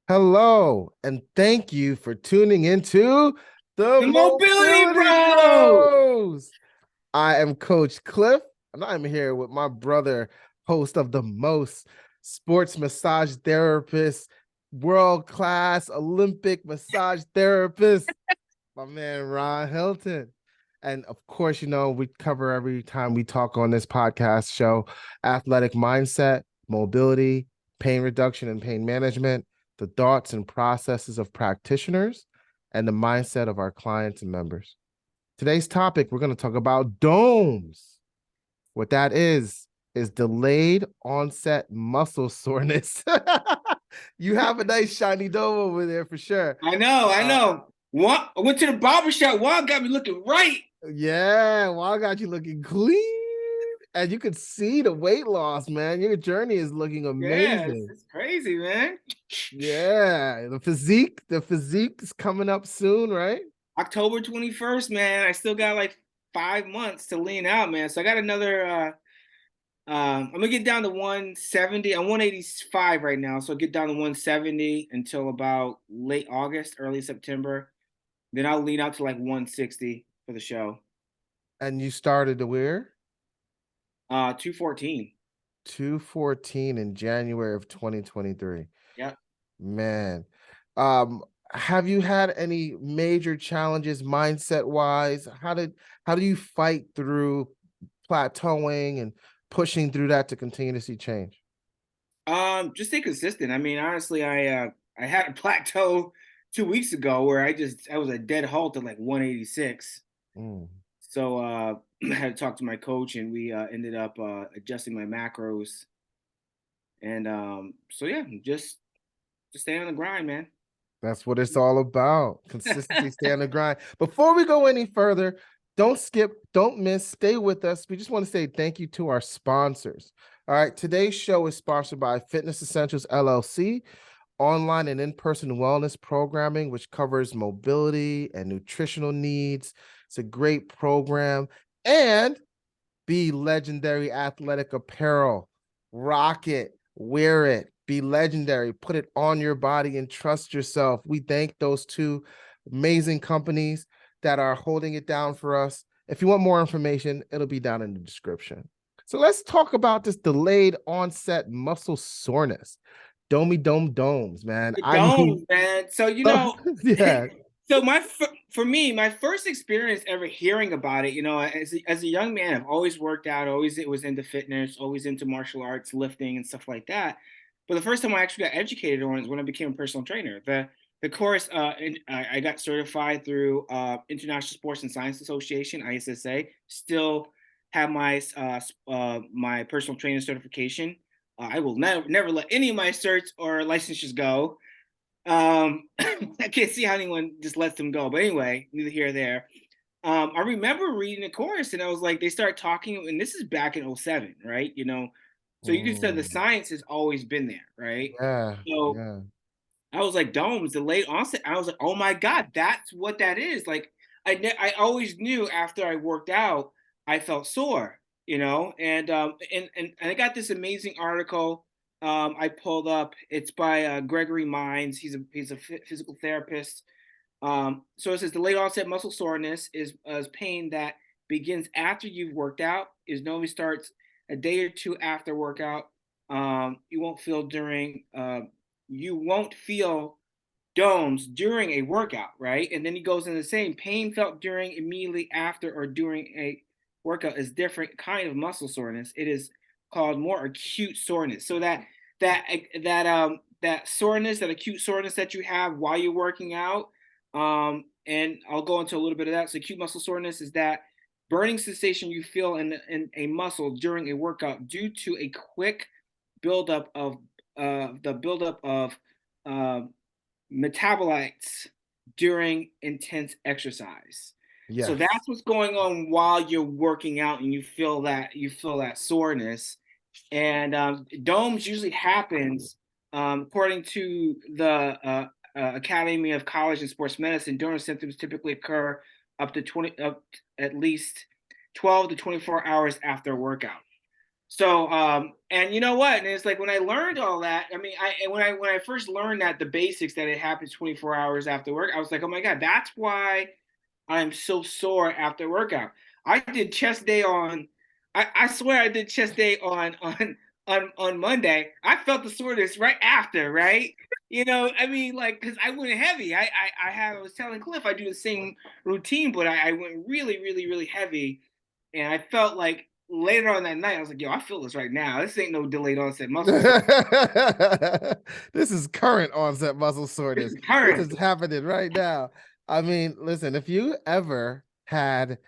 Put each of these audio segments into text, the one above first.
Hello, and thank you for tuning into the The Mobility Mobility Bros. Bros. I am Coach Cliff, and I'm here with my brother, host of the most sports massage therapist, world class Olympic massage therapist, my man Ron Hilton. And of course, we cover every time we talk on this podcast show athletic mindset, mobility, pain reduction, and pain management, the thoughts and processes of practitioners, and the mindset of our clients and members. Today's topic, we're going to talk about DOMS. What that is delayed onset muscle soreness. You have a nice shiny dome over there for sure. I know, I Uh, know. One, I went to the barber shop. One got me looking right. Yeah, well, I got you looking clean. And you could see the weight loss, man. Your journey is looking Yeah, amazing. it's crazy, man. Yeah, the physique is coming up soon, right? October 21st, man. I still got like 5 months to lean out, man. So I got another I'm gonna get down to 170. I'm 185 right now, so I'll get down to 170 until about late August, early September. Then I'll lean out to like 160 for the show. And you started to where? 214. 214 in January of 2023. Yep. Man. Um, have you had any major challenges mindset wise? How do you fight through plateauing and pushing through that to continue to see change? Just stay consistent. I mean, honestly, I had a plateau 2 weeks ago where I was a dead halt at like 186. Mm. So I had to talk to my coach, and we ended up adjusting my macros. And so yeah, just stay on the grind, man. That's what it's all about. Consistency, stay on the grind. Before we go any further, don't skip, don't miss, stay with us. We just want to say thank you to our sponsors. All right, today's show is sponsored by Fitness Essentials LLC, online and in-person wellness programming, which covers mobility and nutritional needs. It's a great program. And be legendary athletic apparel. Rock it, wear it, be legendary, put it on your body and trust yourself. We thank those two amazing companies that are holding it down for us. If you want more information, it'll be down in the description. So let's talk about this delayed onset muscle soreness. D.O.M.S, man. The I mean, domes, man. So yeah. so for me, my first experience ever hearing about it, as a young man, I've always worked out, always it was into fitness, always into martial arts, lifting and stuff like that. But the first time I actually got educated on it is when I became a personal trainer. The course, I got certified through International Sports and Science Association (ISSA). Still have my personal trainer certification. I will never let any of my certs or licenses go. I can't see how anyone just lets them go. But anyway, neither here or there. I remember reading the course, and I was like, they start talking, and this is back in '07, right? So you can say the Mm, science has always been there, right? yeah, So yeah. I was like, DOMS, delayed onset. I was like, oh my God, that's what that is. Like, I always knew after I worked out, I felt sore, and I got this amazing article. I pulled up. It's by Gregory Mines. He's a physical therapist. So it says delayed onset muscle soreness is pain that begins after you've worked out. Is normally starts a day or two after workout. You won't feel during. You won't feel DOMS during a workout, right? And then he goes into saying pain felt during, immediately after, or during a workout is different kind of muscle soreness. It is called more acute soreness. So that that soreness, that acute soreness that you have while you're working out, and I'll go into a little bit of that. So acute muscle soreness is that burning sensation you feel in a muscle during a workout due to a quick buildup of the buildup of uh, metabolites during intense exercise. So Yes. that's what's going on while you're working out, and you feel that soreness. And DOMS usually happens, according to the Academy of College and Sports Medicine. DOMS symptoms typically occur up to at least 12 to 24 hours after a workout. So, and you know what? And it's like when I learned all that, I mean, when I first learned that the basics that it happens 24 hours after work, I was like, oh my God, that's why I'm so sore after workout. I did chest day on, I swear I did chest day on Monday. I felt the soreness right after, right? You know, I mean, like, because I went heavy. I was telling Cliff I do the same routine, but I went really, really, really heavy, and I felt like later on that night, I was like, yo, I feel this right now. This ain't no delayed onset muscle sore. This is current onset muscle This soreness. is This current. is happening right now. I mean, listen, if you ever had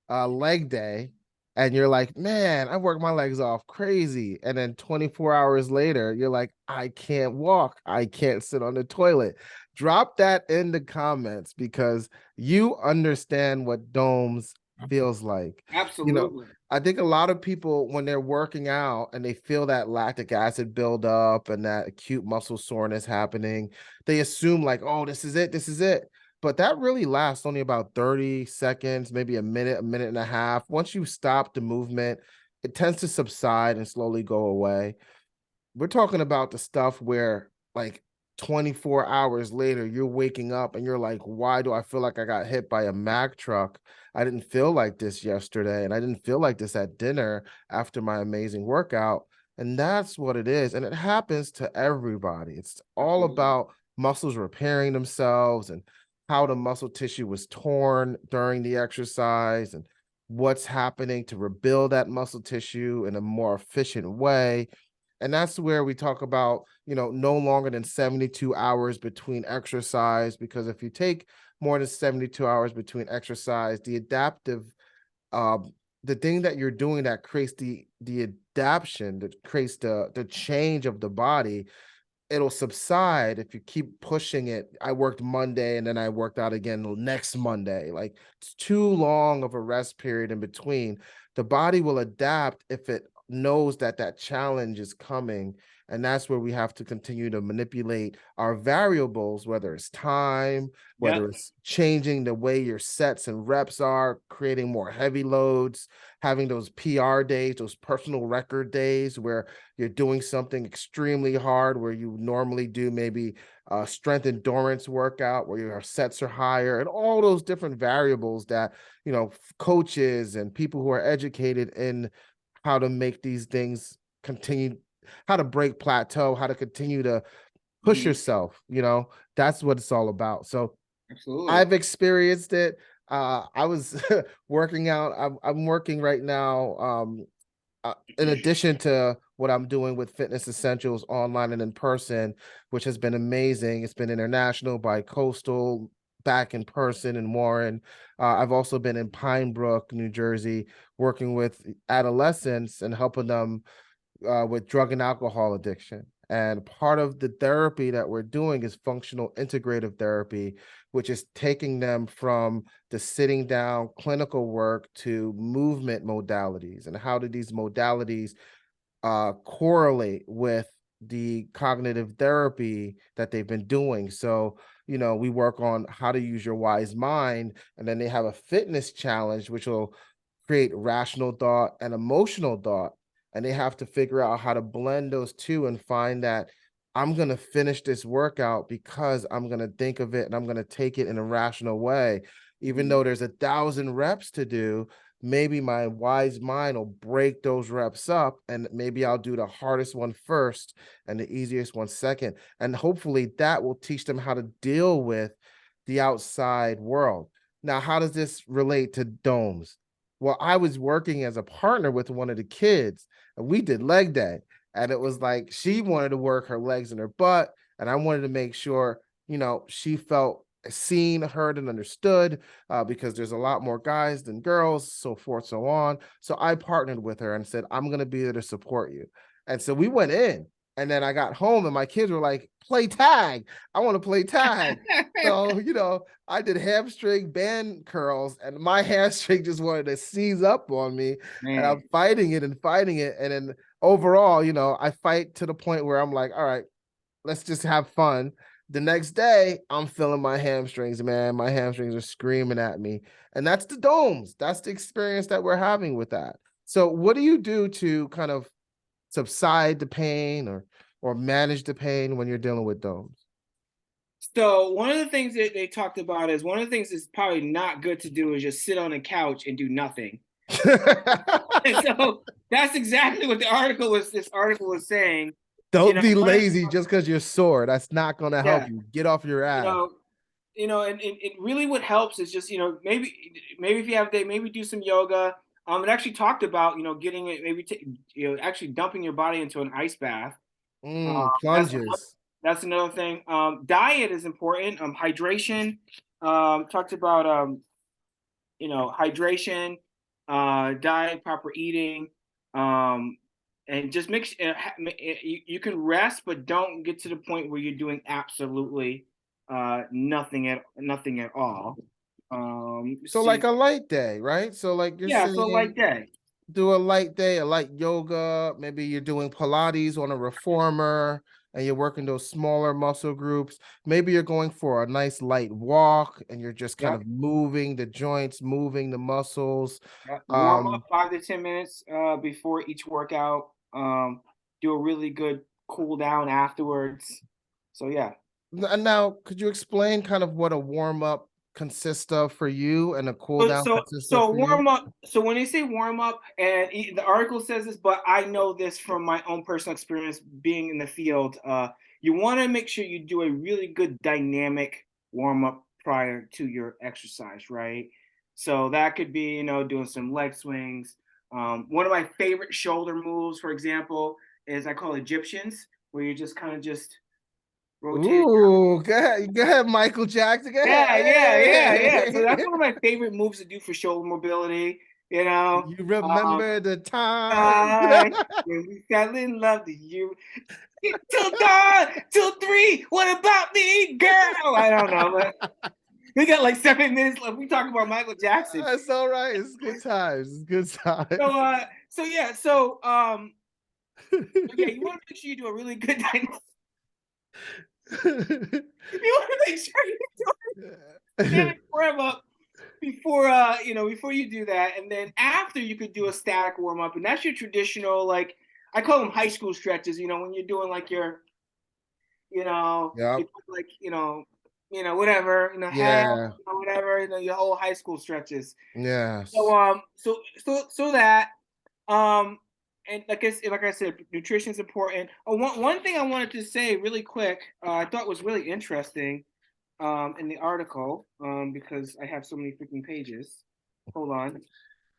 a leg day and you're like, man, I worked my legs off crazy. And then 24 hours later, you're like, I can't walk. I can't sit on the toilet. Drop that in the comments because you understand what DOMS feels like. You know, Absolutely. I think a lot of people, when they're working out and they feel that lactic acid build up and that acute muscle soreness happening, they assume like, oh, this is it, this is it. But that really lasts only about 30 seconds, maybe a minute and a half. Once you stop the movement, it tends to subside and slowly go away. We're talking about the stuff where like 24 hours later you're waking up and you're like, why do I feel like I got hit by a Mack truck? I didn't feel like this yesterday and I didn't feel like this at dinner after my amazing workout. And that's what it is, and it happens to everybody. It's all Absolutely. about muscles repairing themselves and how the muscle tissue was torn during the exercise and what's happening to rebuild that muscle tissue in a more efficient way. And that's where we talk about, no longer than 72 hours between exercise, because if you take more than 72 hours between exercise, the adaptive, um, the thing that you're doing that creates the adaptation, that creates the change of the body, it'll subside if you keep pushing it. I worked Monday and then I worked out again the next Monday. Like it's too long of a rest period in between. The body will adapt if it knows that that challenge is coming. And that's where we have to continue to manipulate our variables, whether it's time, whether Yep. it's changing the way your sets and reps are, creating more heavy loads, having those PR days, those personal record days where you're doing something extremely hard where you normally do maybe a strength endurance workout where your sets are higher, and all those different variables that coaches and people who are educated in how to make these things continue, how to break plateau, how to continue to push Mhm. yourself. That's what it's all about. So Absolutely. I've experienced it. I was working out. I'm working right now, in addition to what I'm doing with Fitness Essentials online and in person, which has been amazing. It's been international, by coastal, back in person in Warren. I've also been in Pine Brook, New Jersey, working with adolescents and helping them with drug and alcohol addiction. And part of the therapy that we're doing is functional integrative therapy, which is taking them from the sitting down clinical work to movement modalities. And how do these modalities correlate with the cognitive therapy that they've been doing? So, we work on how to use your wise mind, and then they have a fitness challenge, which will create rational thought and emotional thought. And they have to figure out how to blend those two and find that I'm going to finish this workout because I'm going to think of it and I'm going to take it in a rational way. Even Mhm. though there's 1,000 reps to do, maybe my wise mind will break those reps up and maybe I'll do the hardest one first and the easiest one second. And hopefully that will teach them how to deal with the outside world. Now, how does this relate to DOMS? Well, I was working as a partner with one of the kids and we did leg day. And it was like she wanted to work her legs and her butt. And I wanted to make sure, she felt seen, heard, and understood, because there's a lot more guys than girls, so forth, so on. So I partnered with her and said, I'm going to be there to support you. And so we went in. And then I got home and my kids were like, play tag. I want to play tag. So, I did hamstring band curls and my hamstring just wanted to seize up on me. And I'm Man. fighting it and fighting it. And then overall, I fight to the point where I'm like, all right, let's just have fun. The next day, I'm feeling my hamstrings, man. My hamstrings are screaming at me. And that's the DOMS. That's the experience that we're having with that. So, what do you do to kind of subside the pain or manage the pain when you're dealing with DOMS? So one of the things that they talked about is one of the things that's probably not good to do is just sit on a couch and do nothing. And so that's exactly what this article was saying. Don't be lazy just because you're sore. That's not going to help Yeah, you. Get off your you ass. know, and it really what helps is just, maybe if you have a day, maybe do some yoga. It actually talked about, getting it, maybe, actually dumping your body into an ice bath. That's Plunges. that's another thing. Diet is important. Hydration. Talked about, hydration, diet, proper eating, and just you can rest, but don't get to the point where you're doing absolutely nothing at all. So like a light day, right? So like you're Yeah, so saying like that. do a light day, a light yoga, maybe you're doing Pilates on a reformer and you're working those smaller muscle groups. Maybe you're going for a nice light walk and you're just kind Yep. of moving the joints, moving the muscles. Yep. Warm up 5 to 10 minutes before each workout. Do a really good cool down afterwards. So yeah. And now, could you explain kind of what a warm up consists of for you and a cool down consists of So for you? warm up. So when they say warm up, and the article says this, but I know this from my own personal experience being in the field. You want to make sure you do a really good dynamic warm up prior to your exercise, right? So that could be, doing some leg swings. One of my favorite shoulder moves, for example, is I call Egyptians, where you just kind of just rotate. Ooh, go ahead, Michael Jackson. Go Yeah, yeah, yeah, yeah. So that's ahead. one of my favorite moves to do for shoulder mobility. You know, You um, remember the time. I when we fell in love, did you till dawn, till 3? What about me, girl? I don't know, but we got like 7 minutes left. We talk about Michael Jackson. That's all right. It's good times. It's good times. Yeah, you want to make sure you do a really good you want to make sure you do a dynamic warm up before you do that, and then after you could do a static warm up, and that's your traditional, like, I call them high school stretches. When you're doing like your, Yep. like, whatever, head, Yeah. whatever, your whole high school stretches. So Yes. that, and like I said, nutrition is important. One thing I wanted to say really quick, I thought was really interesting, in the article, because I have so many freaking pages. Hold on.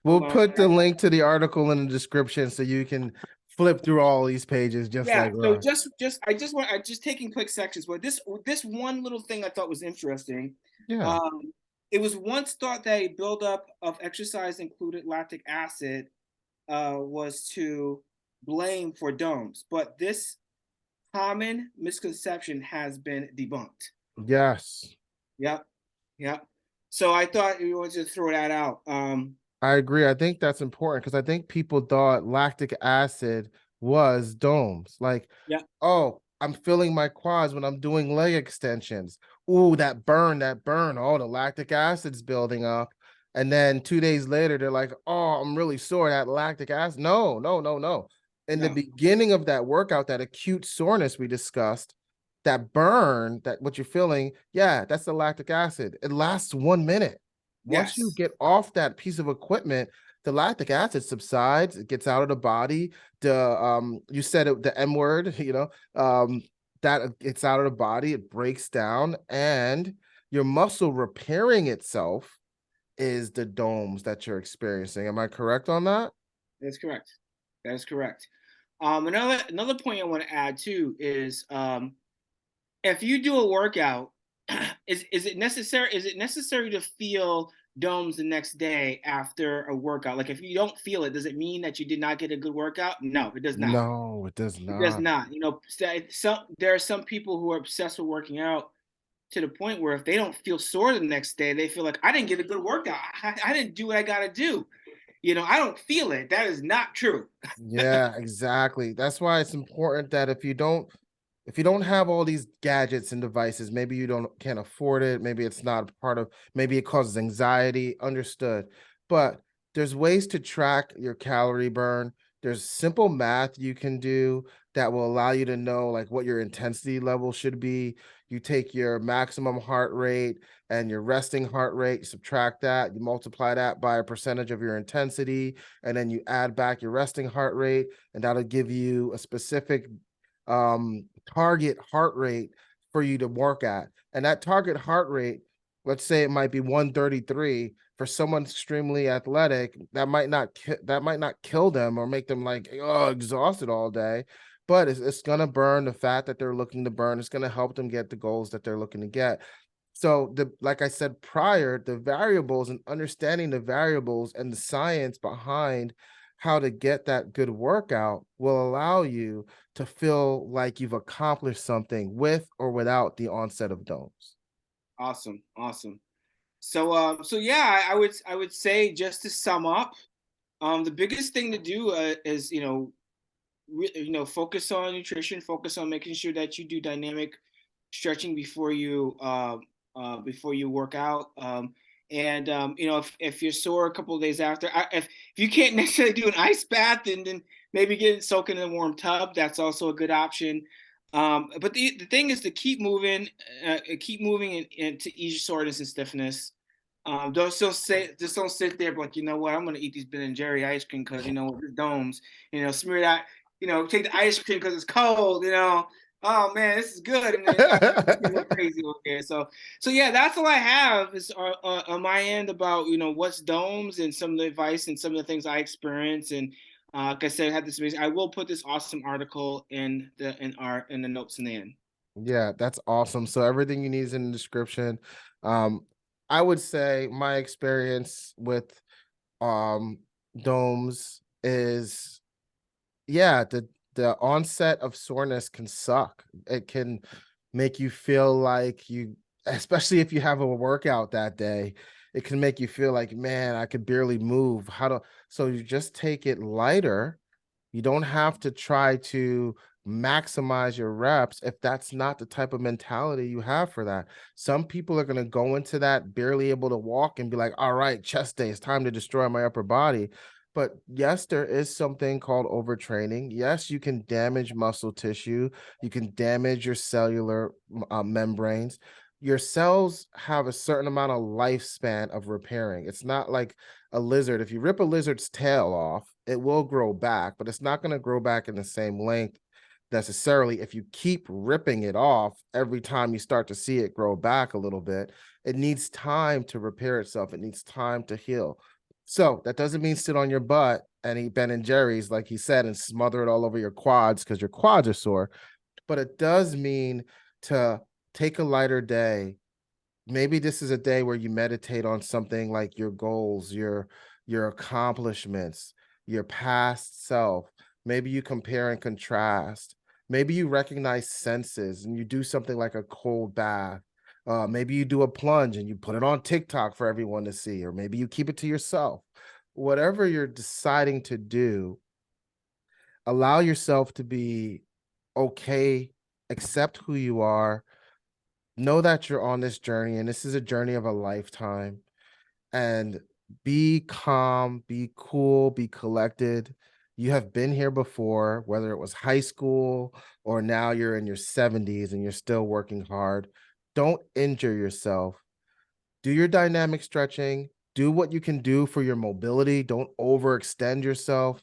We'll Hold on. put the link to the article in the description so you can flip through all these pages just Yeah. like So Russ. I just taking quick sections, but this one little thing I thought was interesting. Yeah. Um, it was once thought that a buildup of exercise included lactic acid was to blame for DOMS, but this common misconception has been debunked. Yes. Yep. Yep. So I thought we wanted to throw that out. I agree. I think that's important because I think people thought lactic acid was DOMS. Like, Yeah. oh, I'm feeling my quads when I'm doing leg extensions. Ooh, that burn, that burn. Oh, the lactic acid's building up. And then 2 days later, they're like, oh, I'm really sore. That lactic acid. No, no, no, no. In the No. beginning of that workout, that acute soreness we discussed, that burn, that what you're feeling, yeah, that's the lactic acid. It lasts 1 minute. Once you Yes. get off that piece of equipment, the lactic acid subsides, it gets out of the body. You said it, the M word, that it's out of the body, it breaks down, and your muscle repairing itself is the DOMS that you're experiencing. Am I correct on that? That's correct. That is correct. Another point I want to add too is, if you do a workout, is it necessary to feel DOMS the next day after a workout? Like, if you don't feel it, does it mean that you did not get a good workout? No, it does not. No, it does It does not. not. There are some people who are obsessed with working out to the point where if they don't feel sore the next day, they feel like, I didn't get a good workout. I didn't do what I got to do. I don't feel it. That is not true. Yeah, exactly. That's why it's important that if you don't have all these gadgets and devices, maybe you can't afford it, maybe it's not part of, maybe it causes anxiety, understood. But there's ways to track your calorie burn. There's simple math you can do that will allow you to know like what your intensity level should be. You take your maximum heart rate and your resting heart rate, you subtract that, you multiply that by a percentage of your intensity, and then you add back your resting heart rate, and that'll give you a specific target heart rate for you to work at. And that target heart rate, let's say it might be 133 for someone extremely athletic, that might not kill them or make them like exhausted all day, but it's going to burn the fat that they're looking to burn. It's going to help them get the goals that they're looking to get. So like I said prior, the variables and understanding the variables and the science behind how to get that good workout will allow you to feel like you've accomplished something with or without the onset of DOMS. Awesome, awesome. So yeah, I would say, just to sum up, the biggest thing to do is focus on nutrition, focus on making sure that you do dynamic stretching before you work out. And if you're sore a couple of days after, if you can't necessarily do an ice bath, then maybe get soaking in a warm tub. That's also a good option. But the thing is to keep moving and to ease your soreness and stiffness. Just don't sit there, but you know what? I'm gonna eat these Ben and Jerry ice cream because the domes. Smear that. Take the ice cream because it's cold. Oh man, this is good, and then crazy over here. So yeah, that's all I have is on my end about what's domes and some of the advice and some of the things I experience. And like I said, I had this amazing. I will put this awesome article in the notes in the end. Yeah, that's awesome. So everything you need is in the description. Um, I would say my experience with um DOMS is, yeah, the onset of soreness can suck. It can make you feel like you, especially if you have a workout that day, it can make you feel like, man, I could barely move. So you just take it lighter. You don't have to try to maximize your reps if that's not the type of mentality you have for that. Some people are going to go into that barely able to walk and be like, all right, chest day, it's time to destroy my upper body. But yes, there is something called overtraining. Yes, you can damage muscle tissue. You can damage your cellular membranes. Your cells have a certain amount of lifespan of repairing. It's not like a lizard. If you rip a lizard's tail off, it will grow back, but it's not going to grow back in the same length necessarily if you keep ripping it off every time you start to see it grow back a little bit. It needs time to repair itself. It needs time to heal. So that doesn't mean sit on your butt and eat Ben and Jerry's, like he said, and smother it all over your quads because your quads are sore. But it does mean to take a lighter day. Maybe this is a day where you meditate on something like your goals, your accomplishments, your past self. Maybe you compare and contrast. Maybe you recognize senses and you do something like a cold bath. Maybe you do a plunge and you put it on TikTok for everyone to see, or maybe you keep it to yourself. Whatever you're deciding to do, allow yourself to be okay, accept who you are, know that you're on this journey, and this is a journey of a lifetime. And be calm, be cool, be collected. You have been here before, whether it was high school or now you're in your 70s and you're still working hard. Don't injure yourself. Do your dynamic stretching. Do what you can do for your mobility. Don't overextend yourself.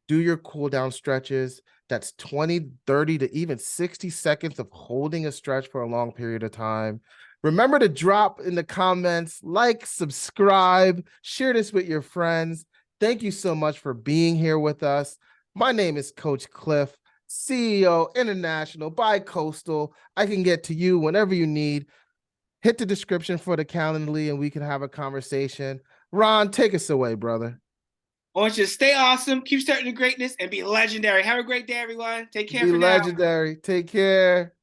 Do your cool down stretches. That's 20, 30 to even 60 seconds of holding a stretch for a long period of time. Remember to drop in the comments, like, subscribe, share this with your friends. Thank you so much for being here with us. My name is Coach Clif, CEO International Bi-Coastal. I can get to you whenever you need. Hit the description for the Calendly and we can have a conversation. Ron, take us away, brother. I want you to stay awesome, keep starting to greatness, and be legendary. Have a great day, everyone. Take care Be for now. legendary. Take care.